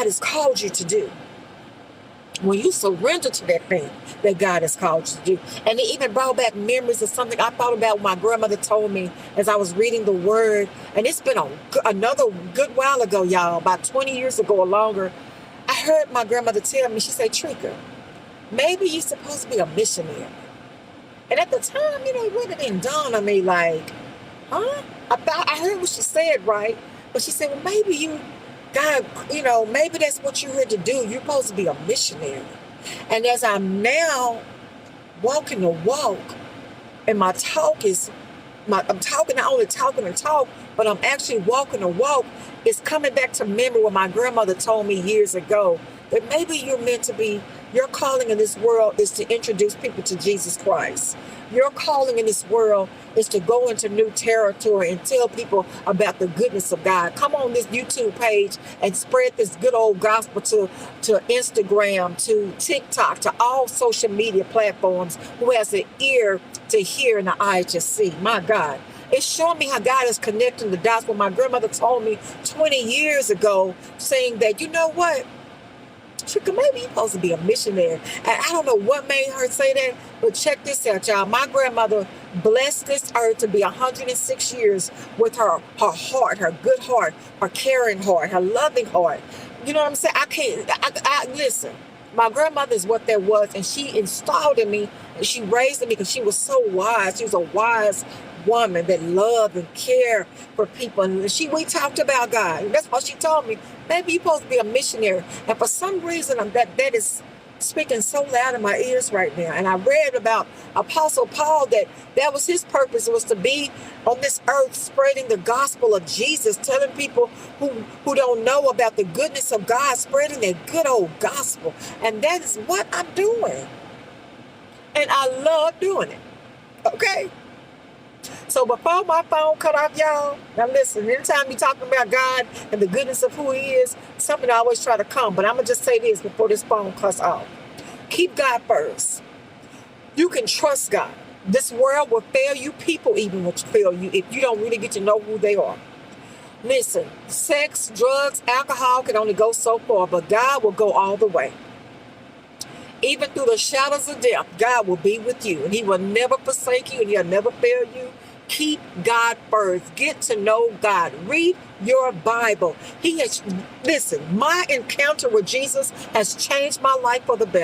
God has called you to do. When you surrender to that thing that God has called you to do. And it even brought back memories of something I thought about what my grandmother told me as I was reading the word. And it's been another good while ago, y'all, about 20 years ago or longer. I heard my grandmother tell me, she said, Trika, maybe you're supposed to be a missionary. And at the time, it really didn't dawn on me like, huh? I heard what she said, right? But she said, well, maybe God, maybe that's what you're here to do. You're supposed to be a missionary. And as I'm now walking the walk, and my talk is, I'm talking, not only talking and talk, but I'm actually walking the walk. It's coming back to memory what my grandmother told me years ago, that maybe you're meant to be, your calling in this world is to introduce people to Jesus Christ. Your calling in this world is to go into new territory and tell people about the goodness of God. Come on this YouTube page and spread this good old gospel to Instagram, to TikTok, to all social media platforms. Who has an ear to hear and an eye to see? My God. It's showing me how God is connecting the dots. What my grandmother told me 20 years ago, saying that, you know what? Trika, maybe you're supposed to be a missionary. And I don't know what made her say that, but check this out, y'all. My grandmother blessed this earth to be 106 years with her heart, her good heart, her caring heart, her loving heart. You know what I'm saying? Listen, my grandmother is what that was, and she installed in me, and she raised me because she was so wise. She was a wise woman that loved and cared for people. And we talked about God. That's what she told me. Maybe you're supposed to be a missionary. And for some reason, that is speaking so loud in my ears right now. And I read about Apostle Paul that was his purpose, was to be on this earth spreading the gospel of Jesus, telling people who don't know about the goodness of God, spreading that good old gospel. And that is what I'm doing. And I love doing it. Okay? So before my phone cut off, y'all, now listen, anytime you're talking about God and the goodness of who he is, something I always try to come. But I'm going to just say this before this phone cuts off. Keep God first. You can trust God. This world will fail you. People even will fail you if you don't really get to know who they are. Listen, sex, drugs, alcohol can only go so far, but God will go all the way. Even through the shadows of death, God will be with you, and he will never forsake you, and he'll never fail you. Keep God first. Get to know God. Read your Bible. Listen, my encounter with Jesus has changed my life for the better.